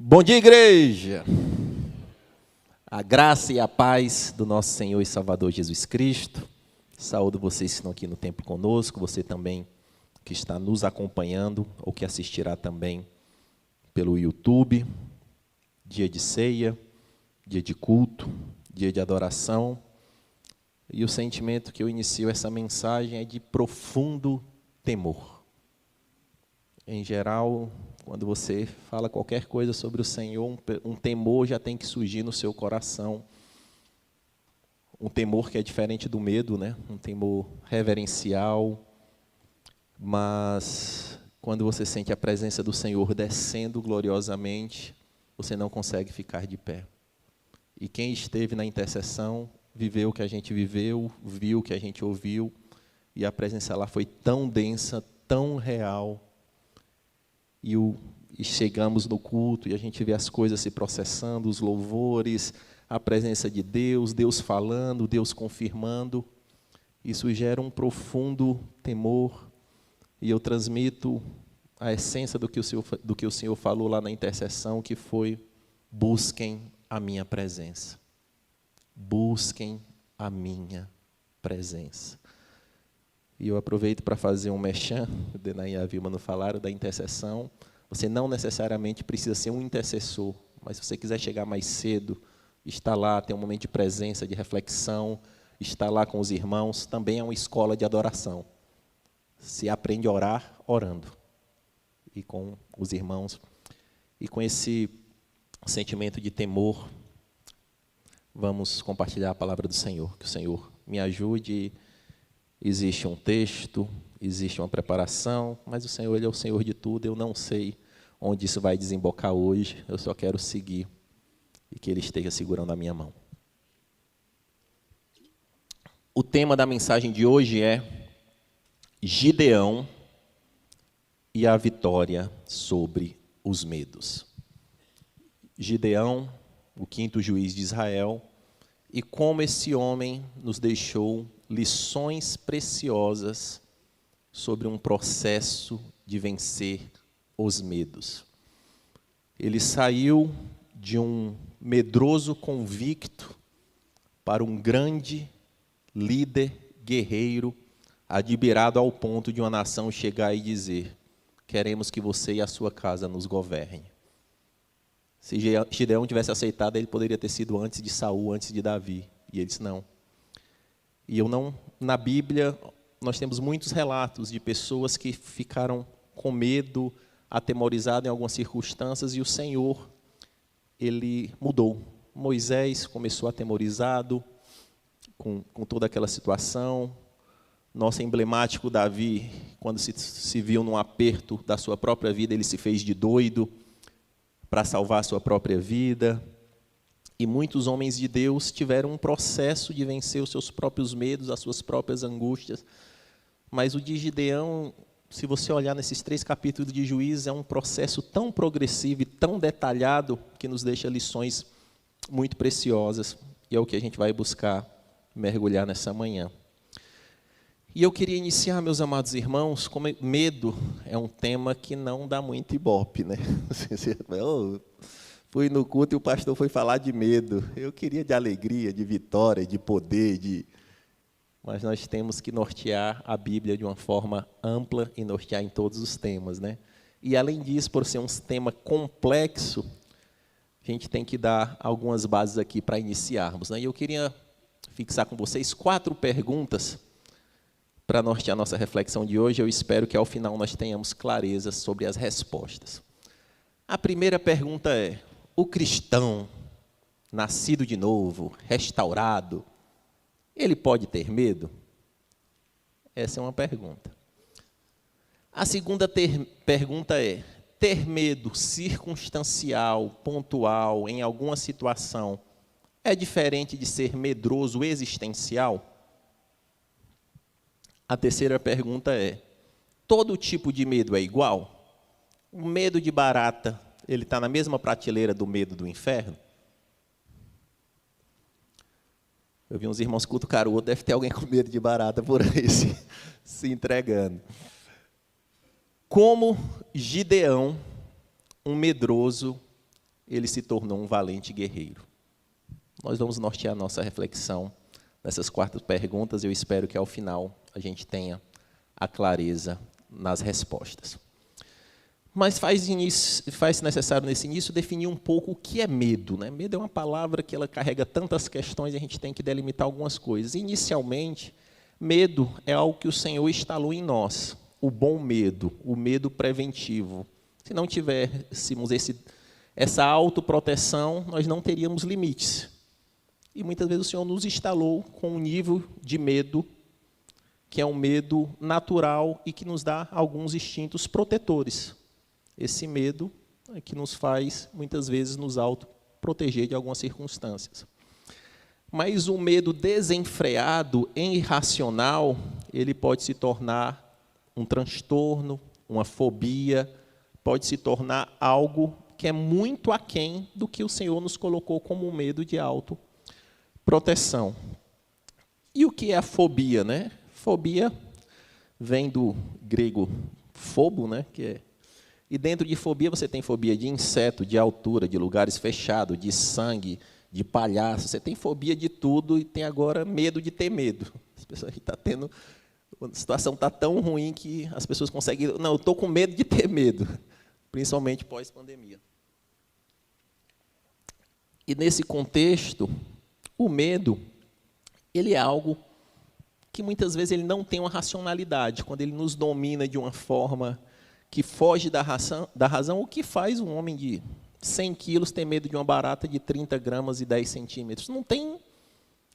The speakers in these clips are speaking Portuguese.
Bom dia, igreja! A graça e a paz do nosso Senhor e Salvador Jesus Cristo. Saúdo vocês que estão aqui no templo conosco, você também que está nos acompanhando ou que assistirá também pelo YouTube. Dia de ceia, dia de culto, dia de adoração. E o sentimento que eu inicio essa mensagem é de profundo temor. Em geral, quando você fala qualquer coisa sobre o Senhor, um temor já tem que surgir no seu coração. Um temor que é diferente do medo, né? Um temor reverencial. Mas quando você sente a presença do Senhor descendo gloriosamente, você não consegue ficar de pé. E quem esteve na intercessão, viveu o que a gente viveu, viu o que a gente ouviu, e a presença lá foi tão densa, tão real. E chegamos no culto e a gente vê as coisas se processando, os louvores, a presença de Deus, Deus falando, Deus confirmando. Isso gera um profundo temor. E eu transmito a essência do que o Senhor falou lá na intercessão, que foi: busquem a minha presença. Busquem a minha presença. E eu aproveito para fazer um merchan, o Denay e a Vilma não falaram da intercessão. Você não necessariamente precisa ser um intercessor, mas se você quiser chegar mais cedo, estar lá, ter um momento de presença, de reflexão, estar lá com os irmãos, também é uma escola de adoração. Se aprende a orar, orando. E com os irmãos. E com esse sentimento de temor, vamos compartilhar a palavra do Senhor. Que o Senhor me ajude. Existe um texto, existe uma preparação, mas o Senhor, Ele é o Senhor de tudo. Eu não sei onde isso vai desembocar hoje, eu só quero seguir e que Ele esteja segurando a minha mão. O tema da mensagem de hoje é Gideão e a vitória sobre os medos. Gideão, o quinto juiz de Israel, e como esse homem nos deixou lições preciosas sobre um processo de vencer os medos. Ele saiu de um medroso convicto para um grande líder guerreiro, admirado ao ponto de uma nação chegar e dizer: queremos que você e a sua casa nos governem. Se Gideão tivesse aceitado, ele poderia ter sido antes de Saul, antes de Davi. E ele disse: não. E na Bíblia, nós temos muitos relatos de pessoas que ficaram com medo, atemorizadas em algumas circunstâncias, e o Senhor, Ele mudou. Moisés começou atemorizado com toda aquela situação. Nosso emblemático Davi, quando se viu num aperto da sua própria vida, ele se fez de doido para salvar a sua própria vida. E muitos homens de Deus tiveram um processo de vencer os seus próprios medos, as suas próprias angústias. Mas o de Gideão, se você olhar nesses 3 capítulos de Juízes, é um processo tão progressivo e tão detalhado que nos deixa lições muito preciosas. E é o que a gente vai buscar mergulhar nessa manhã. E eu queria iniciar, meus amados irmãos, como medo é um tema que não dá muito ibope, né? Fui no culto e o pastor foi falar de medo. Eu queria de alegria, de vitória, de poder, Mas nós temos que nortear a Bíblia de uma forma ampla e nortear em todos os temas, né? E, além disso, por ser um tema complexo, a gente tem que dar algumas bases aqui para iniciarmos, né? E eu queria fixar com vocês 4 perguntas para nortear a nossa reflexão de hoje. Eu espero que, ao final, nós tenhamos clareza sobre as respostas. A primeira pergunta é: o cristão, nascido de novo, restaurado, ele pode ter medo? Essa é uma pergunta. A segunda pergunta é: ter medo circunstancial, pontual, em alguma situação, é diferente de ser medroso existencial? A terceira pergunta é: todo tipo de medo é igual? O medo de barata, ele está na mesma prateleira do medo do inferno? Eu vi uns irmãos cutucar o outro, deve ter alguém com medo de barata por aí se entregando. Como Gideão, um medroso, ele se tornou um valente guerreiro. Nós vamos nortear a nossa reflexão nessas 4 perguntas. Eu espero que, ao final, a gente tenha a clareza nas respostas. Mas faz necessário, nesse início, definir um pouco o que é medo, né? Medo é uma palavra que ela carrega tantas questões e a gente tem que delimitar algumas coisas. Inicialmente, medo é algo que o Senhor instalou em nós, o bom medo, o medo preventivo. Se não tivéssemos essa autoproteção, nós não teríamos limites. E muitas vezes o Senhor nos instalou com um nível de medo, que é um medo natural e que nos dá alguns instintos protetores. Esse medo é que nos faz, muitas vezes, nos autoproteger de algumas circunstâncias. Mas o medo desenfreado, irracional, ele pode se tornar um transtorno, uma fobia, pode se tornar algo que é muito aquém do que o Senhor nos colocou como um medo de autoproteção. E o que é a fobia, né? Fobia vem do grego fobo, né? E dentro de fobia você tem fobia de inseto, de altura, de lugares fechados, de sangue, de palhaço. Você tem fobia de tudo e tem agora medo de ter medo. As pessoas estão tendo... A situação está tão ruim que as pessoas conseguem... Não, eu estou com medo de ter medo, principalmente pós-pandemia. E, nesse contexto, o medo, ele é algo que, muitas vezes, ele não tem uma racionalidade. Quando ele nos domina de uma forma que foge da razão, o que faz um homem de 100 quilos ter medo de uma barata de 30 gramas e 10 centímetros? Não tem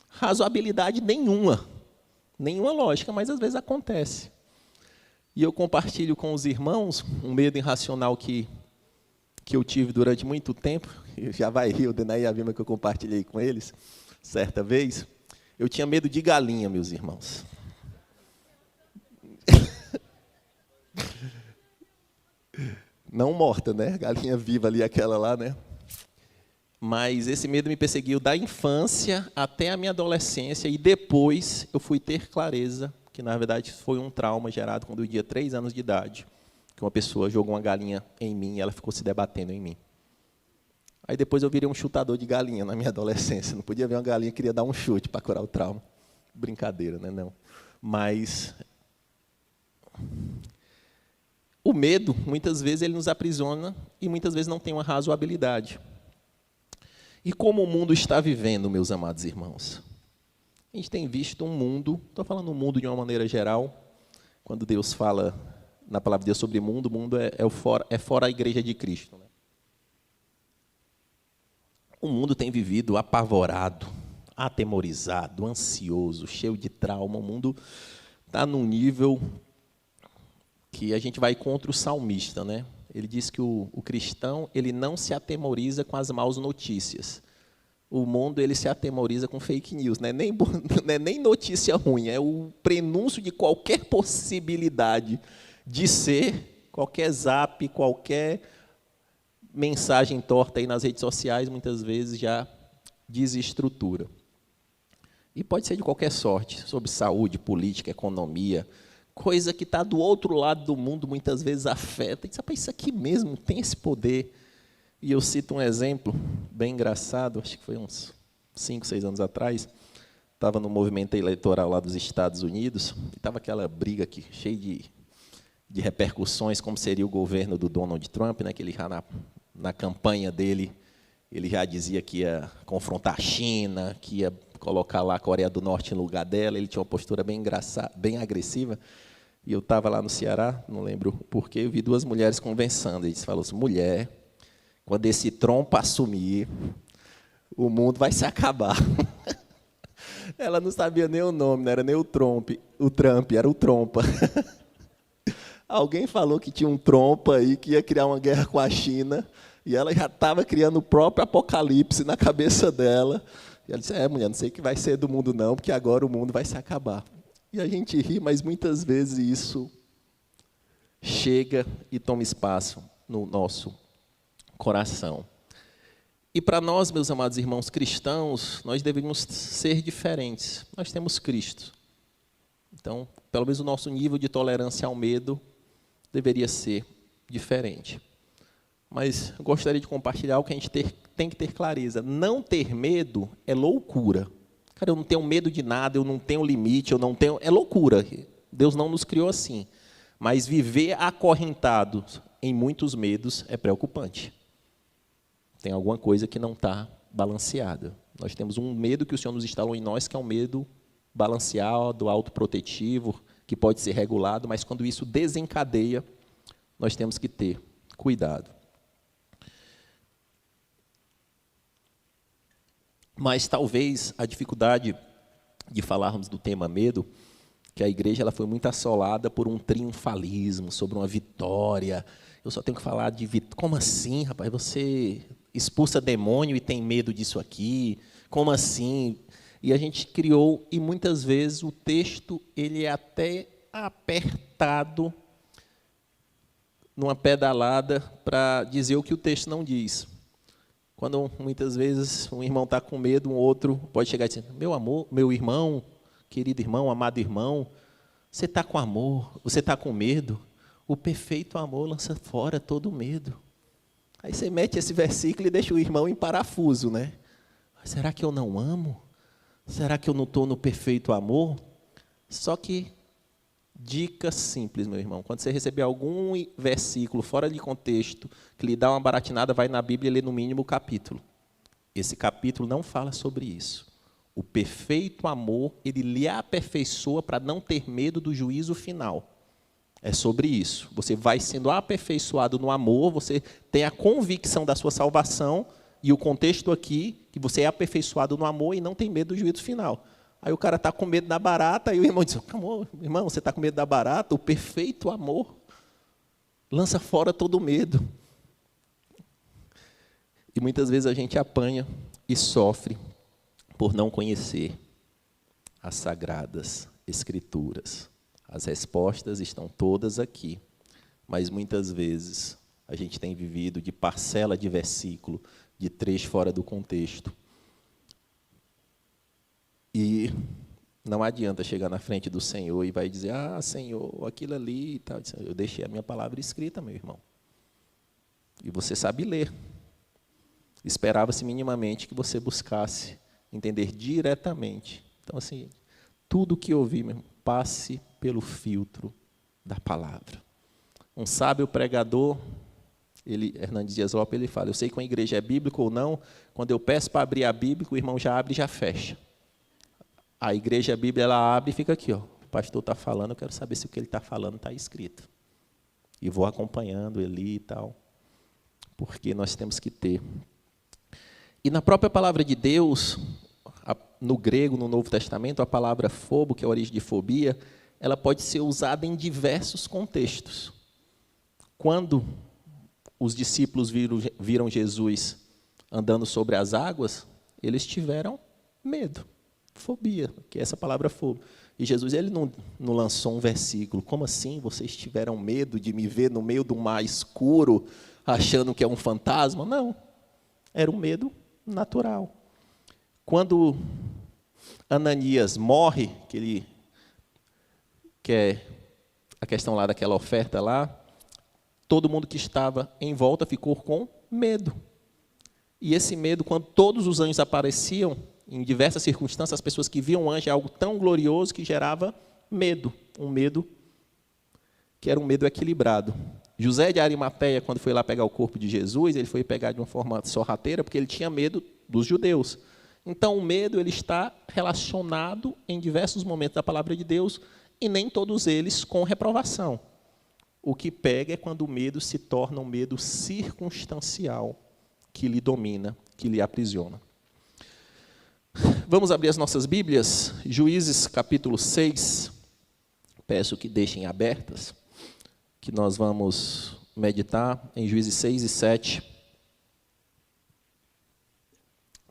razoabilidade nenhuma lógica, mas às vezes acontece. E eu compartilho com os irmãos um medo irracional que eu tive durante muito tempo. Já vai rir o Denay e a Vilma que eu compartilhei com eles, certa vez. Eu tinha medo de galinha, meus irmãos. Não morta, né? Galinha viva ali, aquela lá, né? Mas esse medo me perseguiu da infância até a minha adolescência, e depois eu fui ter clareza que, na verdade, foi um trauma gerado quando eu tinha 3 anos de idade, que uma pessoa jogou uma galinha em mim e ela ficou se debatendo em mim. Aí depois eu virei um chutador de galinha na minha adolescência. Não podia ver uma galinha, queria dar um chute para curar o trauma. Brincadeira, né? Não. Mas o medo, muitas vezes, ele nos aprisiona e muitas vezes não tem uma razoabilidade. E como o mundo está vivendo, meus amados irmãos? A gente tem visto um mundo, estou falando um mundo de uma maneira geral, quando Deus fala na palavra de Deus sobre mundo, o mundo é fora a igreja de Cristo. Né? O mundo tem vivido apavorado, atemorizado, ansioso, cheio de trauma. O mundo está num nível que a gente vai contra o salmista, né? Ele diz que o cristão ele não se atemoriza com as maus notícias. O mundo ele se atemoriza com fake news, não é nem notícia ruim, é o prenúncio de qualquer possibilidade de ser, qualquer zap, qualquer mensagem torta aí nas redes sociais, muitas vezes já desestrutura. E pode ser de qualquer sorte, sobre saúde, política, economia, coisa que está do outro lado do mundo, muitas vezes afeta. E diz, isso aqui mesmo tem esse poder. E eu cito um exemplo bem engraçado, acho que foi uns 5, 6 anos atrás, estava no movimento eleitoral lá dos Estados Unidos, e estava aquela briga aqui, cheia de repercussões, como seria o governo do Donald Trump, né, que ele já na campanha dele, ele já dizia que ia confrontar a China, que ia colocar lá a Coreia do Norte no lugar dela. Ele tinha uma postura bem engraçada, bem agressiva. E eu estava lá no Ceará, não lembro porquê, eu vi 2 mulheres conversando. E eles falaram assim, mulher, quando esse Trump assumir, o mundo vai se acabar. Ela não sabia nem o nome, não era nem o Trump, era o Trompa. Alguém falou que tinha um Trumpa aí que ia criar uma guerra com a China, e ela já estava criando o próprio apocalipse na cabeça dela. E ela disse, mulher, não sei o que vai ser do mundo não, porque agora o mundo vai se acabar. E a gente ri, mas muitas vezes isso chega e toma espaço no nosso coração. E para nós, meus amados irmãos cristãos, nós devemos ser diferentes. Nós temos Cristo. Então, pelo menos o nosso nível de tolerância ao medo deveria ser diferente. Mas eu gostaria de compartilhar algo que a gente tem que ter clareza. Não ter medo é loucura. Cara, eu não tenho medo de nada, eu não tenho limite, eu não tenho... É loucura. Deus não nos criou assim. Mas viver acorrentado em muitos medos é preocupante. Tem alguma coisa que não está balanceada. Nós temos um medo que o Senhor nos instalou em nós, que é um medo balanceado, autoprotetivo, que pode ser regulado, mas quando isso desencadeia, nós temos que ter cuidado. Mas talvez a dificuldade de falarmos do tema medo, que a igreja ela foi muito assolada por um triunfalismo, sobre uma vitória. Eu só tenho que falar de vitória. Como assim, rapaz? Você expulsa demônio e tem medo disso aqui? Como assim? E a gente criou, e muitas vezes o texto ele é até apertado numa pedalada para dizer o que o texto não diz. Quando muitas vezes um irmão está com medo, um outro pode chegar e dizer: meu amor, meu irmão, querido irmão, amado irmão, você está com amor, você está com medo? O perfeito amor lança fora todo medo. Aí você mete esse versículo e deixa o irmão em parafuso, né? Será que eu não amo? Será que eu não estou no perfeito amor? Só que, dica simples, meu irmão, quando você receber algum versículo fora de contexto, que lhe dá uma baratinada, vai na Bíblia e lê no mínimo o capítulo. Esse capítulo não fala sobre isso. O perfeito amor, ele lhe aperfeiçoa para não ter medo do juízo final. É sobre isso. Você vai sendo aperfeiçoado no amor, você tem a convicção da sua salvação, e o contexto aqui, que você é aperfeiçoado no amor e não tem medo do juízo final. Aí o cara está com medo da barata, e o irmão diz: irmão, você está com medo da barata? O perfeito amor lança fora todo medo. E muitas vezes a gente apanha e sofre por não conhecer as sagradas Escrituras. As respostas estão todas aqui, mas muitas vezes a gente tem vivido de parcela de versículo, de trecho fora do contexto. E não adianta chegar na frente do Senhor e vai dizer: ah, Senhor, aquilo ali e tal. Eu deixei a minha palavra escrita, meu irmão. E você sabe ler. Esperava-se minimamente que você buscasse entender diretamente. Então, assim, tudo que ouvi, meu irmão, passe pelo filtro da palavra. Um sábio pregador, Hernandes Dias Lopes, ele fala: eu sei que uma igreja é bíblica ou não, quando eu peço para abrir a Bíblia, o irmão já abre e já fecha. A igreja, a Bíblia, ela abre e fica aqui, ó. O pastor está falando, eu quero saber se o que ele está falando está escrito. E vou acompanhando ele e tal, porque nós temos que ter. E na própria palavra de Deus, no grego, no Novo Testamento, a palavra fobo, que é a origem de fobia, ela pode ser usada em diversos contextos. Quando os discípulos viram Jesus andando sobre as águas, eles tiveram medo, fobia, que é essa palavra fobo. E Jesus ele não lançou um versículo: como assim vocês tiveram medo de me ver no meio do mar escuro, achando que é um fantasma? Não, era um medo natural. Quando Ananias morre, que é a questão lá daquela oferta lá, todo mundo que estava em volta ficou com medo. E esse medo, quando todos os anjos apareciam, em diversas circunstâncias, as pessoas que viam o anjo é algo tão glorioso que gerava medo. Um medo que era um medo equilibrado. José de Arimateia, quando foi lá pegar o corpo de Jesus, ele foi pegar de uma forma sorrateira, porque ele tinha medo dos judeus. Então, o medo ele está relacionado em diversos momentos da palavra de Deus, e nem todos eles com reprovação. O que pega é quando o medo se torna um medo circunstancial, que lhe domina, que lhe aprisiona. Vamos abrir as nossas Bíblias, Juízes capítulo 6, peço que deixem abertas, que nós vamos meditar em Juízes 6 e 7,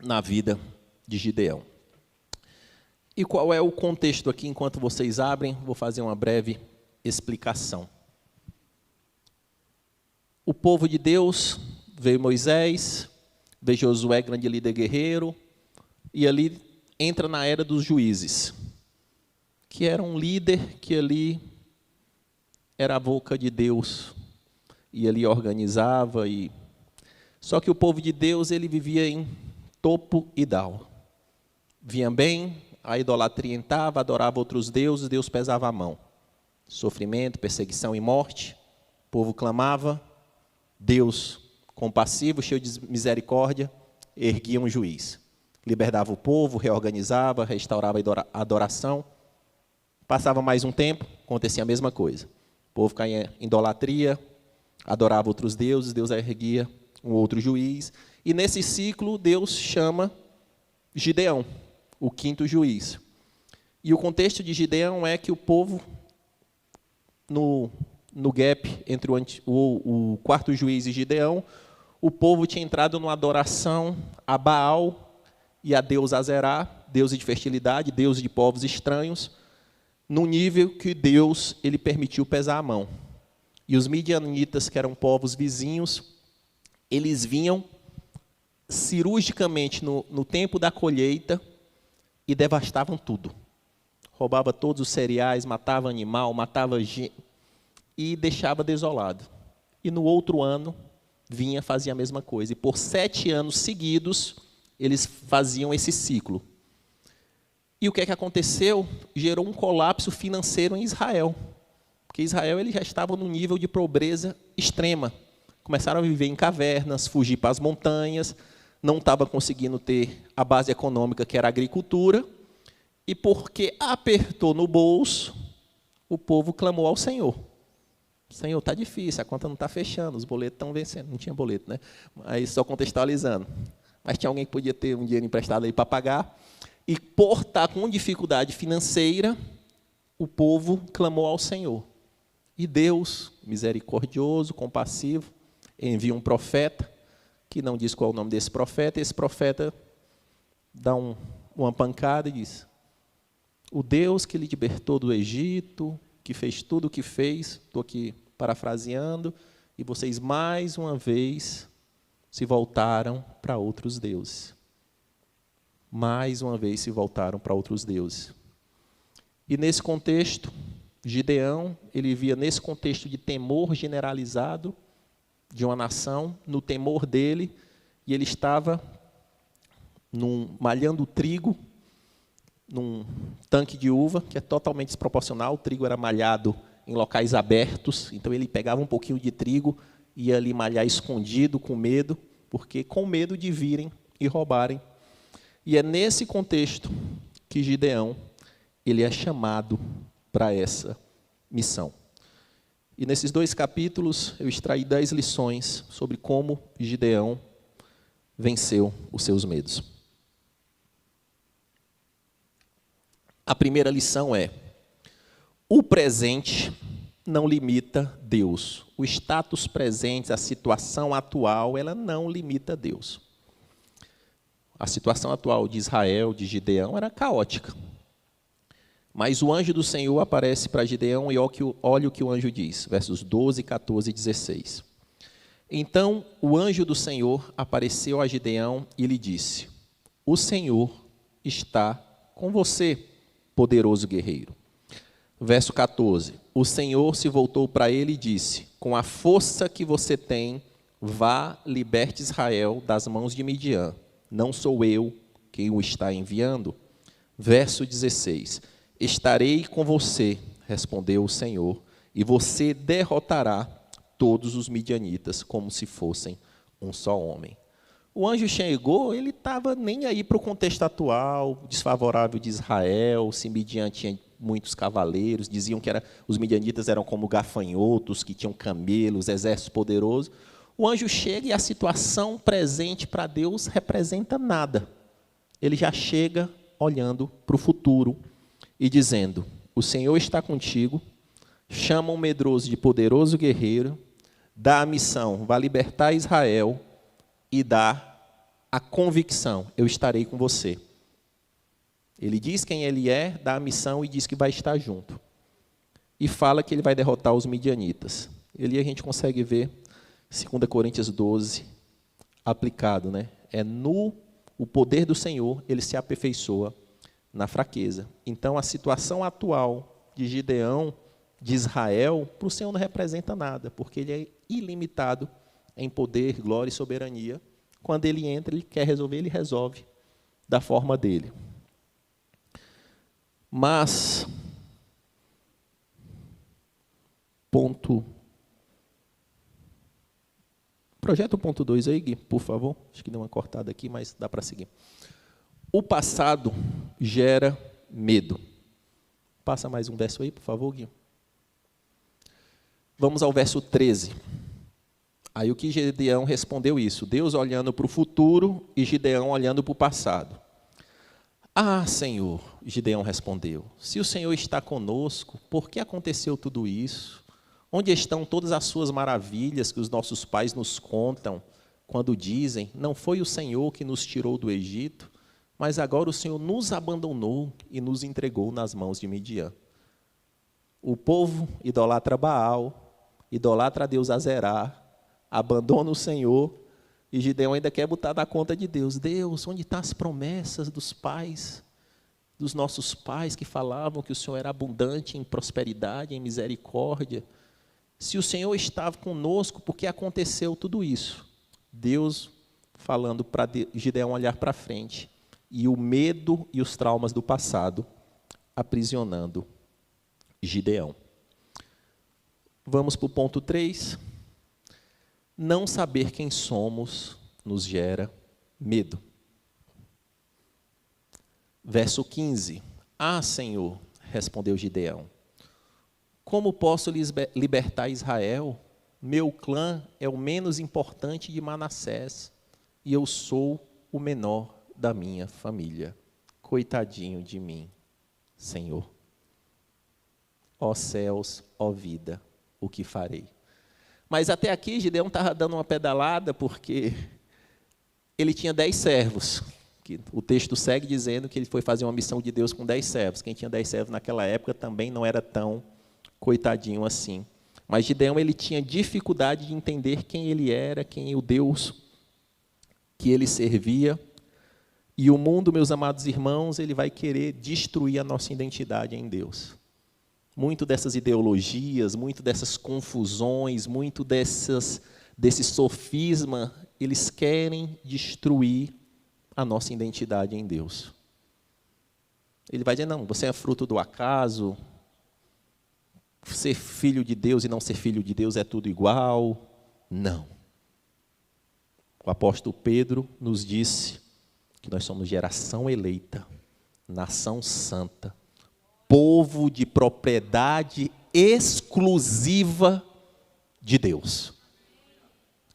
na vida de Gideão. E qual é o contexto aqui? Enquanto vocês abrem, vou fazer uma breve explicação. O povo de Deus, veio Moisés, veio Josué, grande líder guerreiro, e ali entra na era dos juízes, que era um líder que ali era a boca de Deus, e ali organizava e Só que o povo de Deus, ele vivia em topo e dal. Vinha bem, a idolatria entrava, adorava outros deuses, Deus pesava a mão. Sofrimento, perseguição e morte. O povo clamava, Deus, compassivo, cheio de misericórdia, erguia um juiz. Libertava o povo, reorganizava, restaurava a adoração. Passava mais um tempo, acontecia a mesma coisa. O povo caía em idolatria, adorava outros deuses, Deus erguia um outro juiz. E nesse ciclo, Deus chama Gideão, o quinto juiz. E o contexto de Gideão é que o povo, no gap entre o quarto juiz e Gideão, o povo tinha entrado numa adoração a Baal e a Deus Azerá, deus de fertilidade, deus de povos estranhos, num nível que Deus ele permitiu pesar a mão. E os midianitas, que eram povos vizinhos, eles vinham cirurgicamente no tempo da colheita e devastavam tudo. Roubava todos os cereais, matava animal, matava gente e deixava desolado. E no outro ano, vinha, fazia a mesma coisa. E por 7 anos seguidos, eles faziam esse ciclo. E o que é que aconteceu? Gerou um colapso financeiro em Israel. Porque Israel ele já estava num nível de pobreza extrema. Começaram a viver em cavernas, fugir para as montanhas, não estava conseguindo ter a base econômica, que era a agricultura, e porque apertou no bolso, o povo clamou ao Senhor. Senhor, está difícil, a conta não está fechando, os boletos estão vencendo. Não tinha boleto, né? Mas só contextualizando. Mas tinha alguém que podia ter um dinheiro emprestado aí para pagar, e por estar com dificuldade financeira, o povo clamou ao Senhor. E Deus, misericordioso, compassivo, envia um profeta, que não diz qual é o nome desse profeta, e esse profeta dá uma pancada e diz: o Deus que lhe libertou do Egito, que fez tudo o que fez, estou aqui parafraseando, e vocês mais uma vez se voltaram para outros deuses. Mais uma vez se voltaram para outros deuses. E nesse contexto, Gideão, ele via nesse contexto de temor generalizado de uma nação, no temor dele, e ele estava malhando trigo num tanque de uva, que é totalmente desproporcional. O trigo era malhado em locais abertos, então ele pegava um pouquinho de trigo e ia ali malhar escondido, com medo, porque com medo de virem e roubarem. E é nesse contexto que Gideão ele é chamado para essa missão. E nesses 2 capítulos eu extraí 10 lições sobre como Gideão venceu os seus medos. A primeira lição é: o presente não limita Deus. O status presente, a situação atual, ela não limita Deus. A situação atual de Israel, de Gideão, era caótica. Mas o anjo do Senhor aparece para Gideão e olha o que o anjo diz, versos 12, 14 e 16. Então o anjo do Senhor apareceu a Gideão e lhe disse: o Senhor está com você, poderoso guerreiro. Verso 14. O Senhor se voltou para ele e disse: com a força que você tem, vá, liberte Israel das mãos de Midian. Não sou eu quem o está enviando? Verso 16. Estarei com você, respondeu o Senhor, e você derrotará todos os midianitas como se fossem um só homem. O anjo chegou, ele estava nem aí para o contexto atual, desfavorável de Israel, se Midian tinha muitos cavaleiros, diziam que os midianitas eram como gafanhotos, que tinham camelos, exércitos poderosos. O anjo chega e a situação presente para Deus representa nada. Ele já chega olhando para o futuro e dizendo: o Senhor está contigo, chama um medroso de poderoso guerreiro, dá a missão, vai libertar Israel e dá a convicção: eu estarei com você. Ele diz quem ele é, dá a missão e diz que vai estar junto. E fala que ele vai derrotar os midianitas. Ali a gente consegue ver 2 Coríntios 12 aplicado, né? O poder do Senhor, ele se aperfeiçoa na fraqueza. Então a situação atual de Gideão, de Israel, para o Senhor não representa nada, porque ele é ilimitado em poder, glória e soberania. Quando ele entra, ele quer resolver, ele resolve da forma dele. Mas, projeta o ponto 2 aí, Gui, por favor. Acho que deu uma cortada aqui, mas dá para seguir. O passado gera medo. Passa mais um verso aí, por favor, Gui. Vamos ao verso 13. Aí o que Gideão respondeu isso? Deus olhando para o futuro e Gideão olhando para o passado. Ah, Senhor, Gideão respondeu, se o Senhor está conosco, por que aconteceu tudo isso? Onde estão todas as suas maravilhas que os nossos pais nos contam, quando dizem, não foi o Senhor que nos tirou do Egito, mas agora o Senhor nos abandonou e nos entregou nas mãos de Midian. O povo idolatra Baal, idolatra a Deus Azerá, abandona o Senhor, e Gideão ainda quer botar na conta de Deus. Deus, onde estão as promessas dos pais, dos nossos pais que falavam que o Senhor era abundante em prosperidade, em misericórdia? Se o Senhor estava conosco, por que aconteceu tudo isso? Deus falando para Gideão olhar para frente, e o medo e os traumas do passado aprisionando Gideão. Vamos para o ponto 3. Não saber quem somos nos gera medo. Verso 15. Ah, Senhor, respondeu Gideão, como posso libertar Israel? Meu clã é o menos importante de Manassés e eu sou o menor da minha família. Coitadinho de mim, Senhor. Ó céus, ó vida, o que farei? Mas até aqui Gideão estava dando uma pedalada porque ele tinha 10 servos. O texto segue dizendo que ele foi fazer uma missão de Deus com 10 servos. Quem tinha 10 servos naquela época também não era tão coitadinho assim. Mas Gideão ele tinha dificuldade de entender quem ele era, quem é o Deus que ele servia. E o mundo, meus amados irmãos, ele vai querer destruir a nossa identidade em Deus. Muito dessas ideologias, muito dessas confusões, muito desse sofisma, eles querem destruir a nossa identidade em Deus. Ele vai dizer, não, você é fruto do acaso, ser filho de Deus e não ser filho de Deus é tudo igual. Não. O apóstolo Pedro nos disse que nós somos geração eleita, nação santa, povo de propriedade exclusiva de Deus.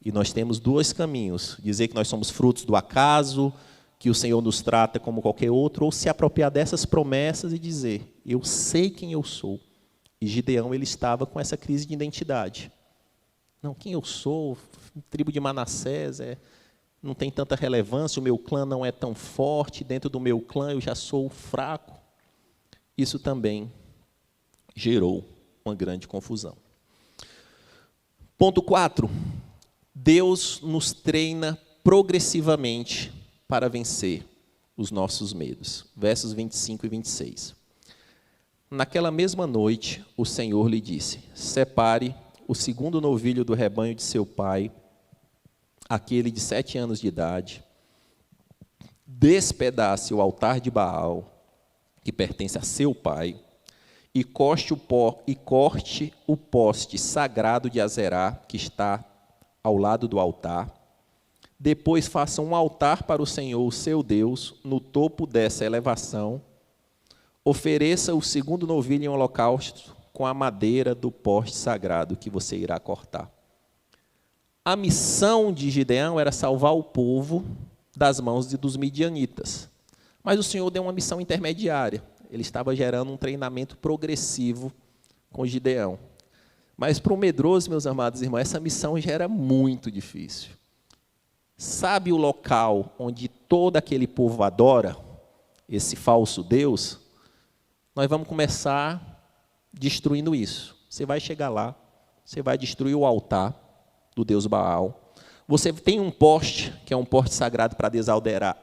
E nós temos 2 caminhos, dizer que nós somos frutos do acaso, que o Senhor nos trata como qualquer outro, ou se apropriar dessas promessas e dizer, eu sei quem eu sou. E Gideão, ele estava com essa crise de identidade. Não, quem eu sou? Tribo de Manassés, não tem tanta relevância, o meu clã não é tão forte, dentro do meu clã eu já sou fraco. Isso também gerou uma grande confusão. Ponto 4. Deus nos treina progressivamente para vencer os nossos medos. Versos 25 e 26. Naquela mesma noite, o Senhor lhe disse, separe o segundo novilho do rebanho de seu pai, aquele de 7 anos de idade, despedace o altar de Baal, que pertence a seu pai, e corte o poste sagrado de Azerá, que está ao lado do altar. Depois faça um altar para o Senhor, seu Deus, no topo dessa elevação. Ofereça o segundo novilho em holocausto com a madeira do poste sagrado que você irá cortar. A missão de Gideão era salvar o povo das mãos dos midianitas. Mas o Senhor deu uma missão intermediária. Ele estava gerando um treinamento progressivo com Gideão. Mas para o medroso, meus amados irmãos, essa missão já era muito difícil. Sabe o local onde todo aquele povo adora esse falso Deus? Nós vamos começar destruindo isso. Você vai chegar lá, você vai destruir o altar do Deus Baal. Você tem um poste, que é um poste sagrado para Deus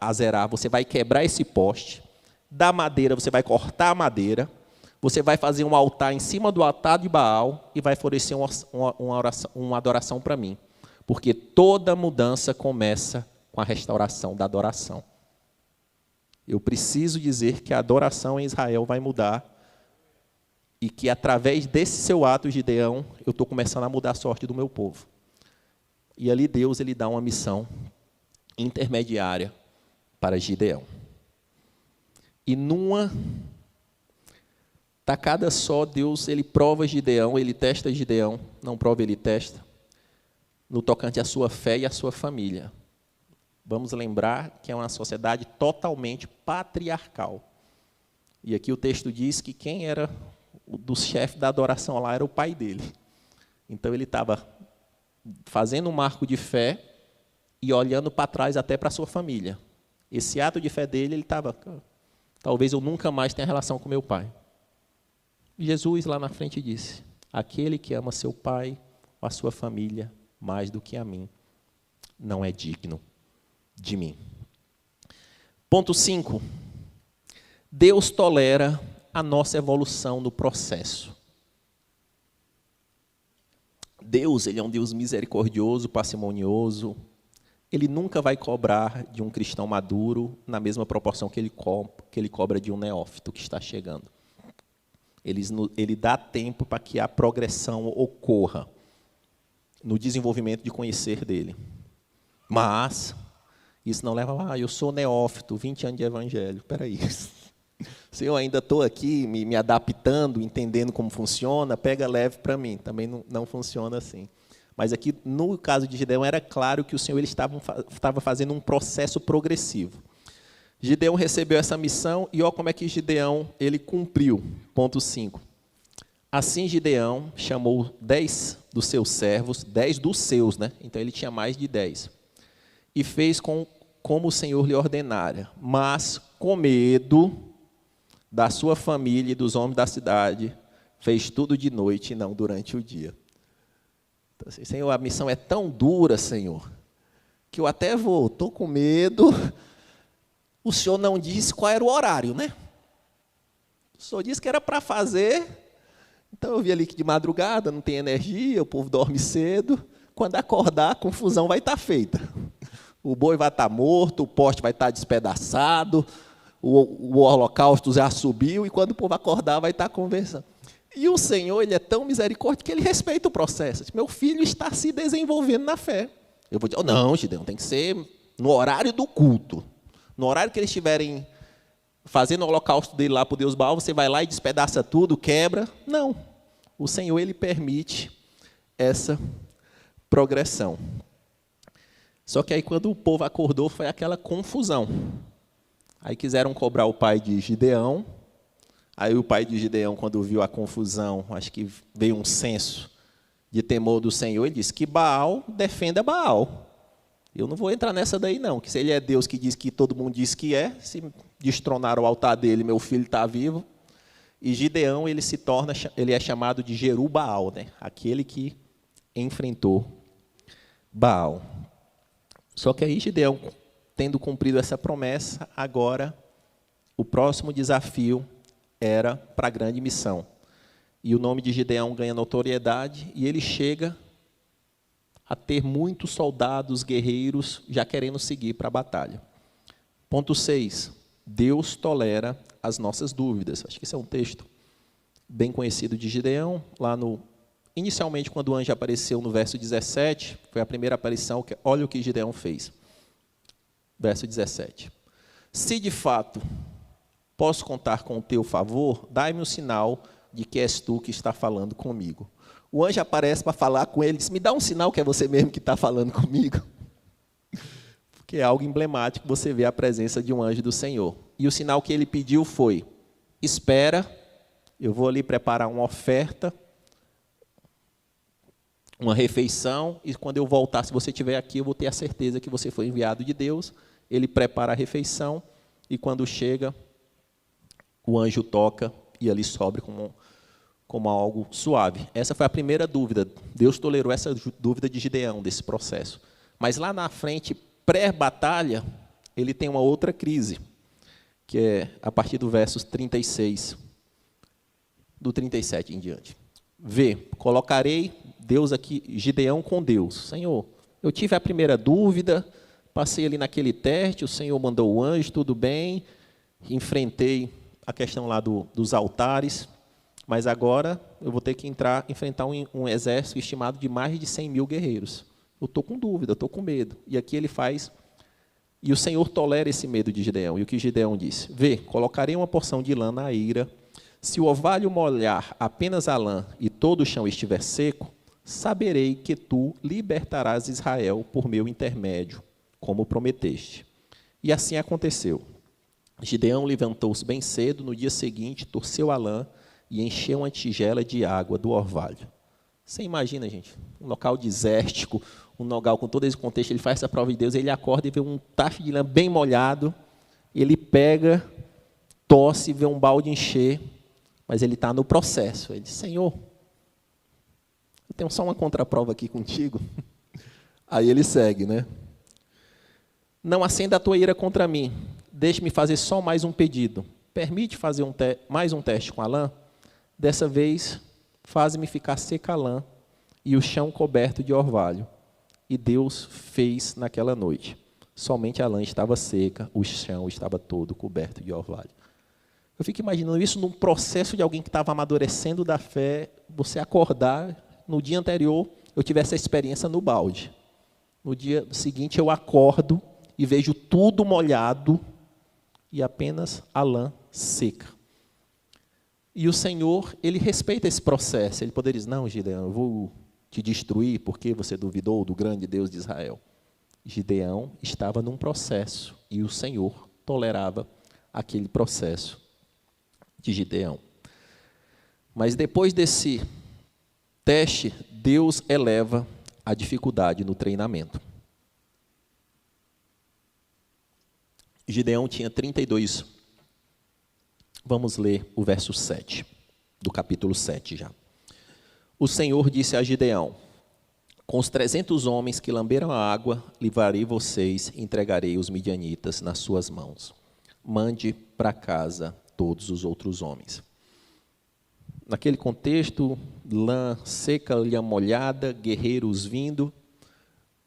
Azerá, você vai quebrar esse poste, da madeira, você vai cortar a madeira, você vai fazer um altar em cima do altar de Baal e vai oferecer uma adoração para mim. Porque toda mudança começa com a restauração da adoração. Eu preciso dizer que a adoração em Israel vai mudar e que, através desse seu ato, Gideão, eu estou começando a mudar a sorte do meu povo. E ali Deus ele dá uma missão intermediária para Gideão. E numa tacada só, Deus ele prova Gideão, ele testa Gideão, não prova, ele testa, no tocante à sua fé e à sua família. Vamos lembrar que é uma sociedade totalmente patriarcal. E aqui o texto diz que quem era o dos chefes da adoração lá era o pai dele. Então ele estava fazendo um marco de fé e olhando para trás até para a sua família. Esse ato de fé dele, ele estava, talvez eu nunca mais tenha relação com meu pai. Jesus lá na frente disse, aquele que ama seu pai ou a sua família mais do que a mim, não é digno de mim. Ponto 5. Deus tolera a nossa evolução no processo. Deus, ele é um Deus misericordioso, parcimonioso. Ele nunca vai cobrar de um cristão maduro na mesma proporção que ele cobra de um neófito que está chegando. Ele dá tempo para que a progressão ocorra no desenvolvimento de conhecer dele. Mas isso não leva, eu sou neófito, 20 anos de evangelho. Espera aí. Se eu ainda estou aqui me adaptando, entendendo como funciona, pega leve para mim. Também não funciona assim. Mas aqui, no caso de Gideão, era claro que o Senhor ele estava fazendo um processo progressivo. Gideão recebeu essa missão e olha como é que Gideão ele cumpriu. Ponto 5. Assim Gideão chamou 10 dos seus servos, 10 dos seus, né? Então ele tinha mais de 10. E fez como o Senhor lhe ordenara, mas com medo da sua família e dos homens da cidade, fez tudo de noite e não durante o dia. Então, assim, Senhor, a missão é tão dura, Senhor, que eu até vou, estou com medo. O Senhor não disse qual era o horário, né? O Senhor disse que era para fazer. Então eu vi ali que de madrugada não tem energia, o povo dorme cedo. Quando acordar, a confusão vai estar feita. O boi vai estar morto, o poste vai estar despedaçado, o holocausto já subiu, e quando o povo acordar, vai estar conversando. E o Senhor, ele é tão misericórdia que ele respeita o processo. Meu filho está se desenvolvendo na fé. Eu vou dizer, não, Gideão, tem que ser no horário do culto. No horário que eles estiverem fazendo o holocausto dele lá para o Deus Baal, você vai lá e despedaça tudo, quebra. Não. O Senhor, ele permite essa progressão. Só que aí, quando o povo acordou, foi aquela confusão. Aí quiseram cobrar o pai de Gideão. Aí o pai de Gideão, quando viu a confusão, acho que veio um senso de temor do Senhor, ele disse que Baal defenda Baal. Eu não vou entrar nessa daí, não, que se ele é Deus que diz que todo mundo diz que é, se destronaram o altar dele, meu filho está vivo. E Gideão, ele é chamado de Jerubaal, né? Aquele que enfrentou Baal. Só que aí Gideão, tendo cumprido essa promessa, agora o próximo desafio era para a grande missão. E o nome de Gideão ganha notoriedade e ele chega a ter muitos soldados, guerreiros, já querendo seguir para a batalha. Ponto 6. Deus tolera as nossas dúvidas. Acho que esse é um texto bem conhecido de Gideão. Inicialmente, quando o anjo apareceu no verso 17, foi a primeira aparição, olha o que Gideão fez. Verso 17. Se de fato posso contar com o teu favor, dai-me um sinal de que és tu que está falando comigo. O anjo aparece para falar com ele, diz, me dá um sinal que é você mesmo que está falando comigo. Porque é algo emblemático você ver a presença de um anjo do Senhor. E o sinal que ele pediu foi, espera, eu vou ali preparar uma oferta, uma refeição, e quando eu voltar, se você estiver aqui, eu vou ter a certeza que você foi enviado de Deus. Ele prepara a refeição, e quando chega, o anjo toca, e ali sobe como algo suave. Essa foi a primeira dúvida. Deus tolerou essa dúvida de Gideão, desse processo. Mas lá na frente, pré-batalha, ele tem uma outra crise, que é a partir do versos 36, do 37 em diante. Vê, colocarei Deus aqui, Gideão com Deus. Senhor, Eu tive a primeira dúvida, passei ali naquele teste, o Senhor mandou o anjo, tudo bem, enfrentei a questão lá dos altares, mas agora eu vou ter que enfrentar um exército estimado de mais de 100 mil guerreiros. Eu estou com dúvida, eu estou com medo. E aqui ele faz, e o Senhor tolera esse medo de Gideão. E o que Gideão disse? Vê, colocarei uma porção de lã na eira, se o orvalho molhar apenas a lã e todo o chão estiver seco, saberei que tu libertarás Israel por meu intermédio, como prometeste. E assim aconteceu. Gideão levantou-se bem cedo, no dia seguinte, torceu a lã e encheu uma tigela de água do orvalho. Você imagina, gente, um local desértico, um local com todo esse contexto, ele faz essa prova de Deus, ele acorda e vê um tacho de lã bem molhado, ele pega, tosse, vê um balde encher, mas ele está no processo. Ele diz, Senhor, eu tenho só uma contraprova aqui contigo. Aí ele segue, né? Não acenda a tua ira contra mim, deixe-me fazer só mais um pedido. Permite fazer mais um teste com a lã? Dessa vez, faz-me ficar seca a lã e o chão coberto de orvalho. E Deus fez naquela noite. Somente a lã estava seca, o chão estava todo coberto de orvalho. Eu fico imaginando isso num processo de alguém que estava amadurecendo da fé, você acordar, no dia anterior, eu tive essa experiência no balde. No dia seguinte, eu acordo e vejo tudo molhado e apenas a lã seca. E o Senhor, ele respeita esse processo. Ele poderia dizer, não, Gideão, eu vou te destruir porque você duvidou do grande Deus de Israel. Gideão estava num processo e o Senhor tolerava aquele processo de Gideão. Mas depois desse teste, Deus eleva a dificuldade no treinamento. Gideão tinha 32. Vamos ler o verso 7, do capítulo 7 já. O Senhor disse a Gideão, com os 300 homens que lamberam a água, livrarei vocês e entregarei os midianitas nas suas mãos. Mande para casa todos os outros homens. Naquele contexto, lã seca, lã molhada, guerreiros vindo,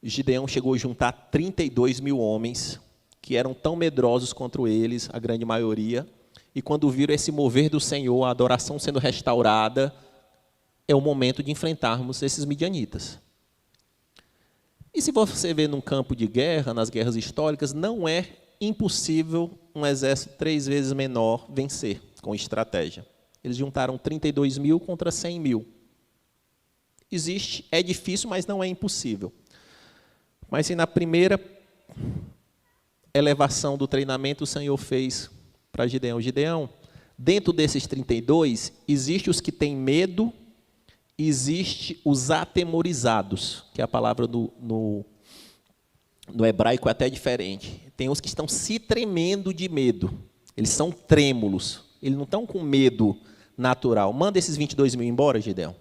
Gideão chegou a juntar 32 mil homens, que eram tão medrosos contra eles, a grande maioria, e quando viram esse mover do Senhor, a adoração sendo restaurada, é o momento de enfrentarmos esses midianitas. E se você vê num campo de guerra, nas guerras históricas, não é impossível um exército 3 vezes menor vencer com estratégia. Eles juntaram 32 mil contra 100 mil. Existe, é difícil, mas não é impossível. Mas se na primeira elevação do treinamento o Senhor fez para Gideão, Gideão, dentro desses 32, existe os que têm medo, existe os atemorizados, que a palavra no hebraico é até diferente. Tem os que estão se tremendo de medo. Eles são trêmulos. Eles não estão com medo natural. Manda esses 22 mil embora, Gideão.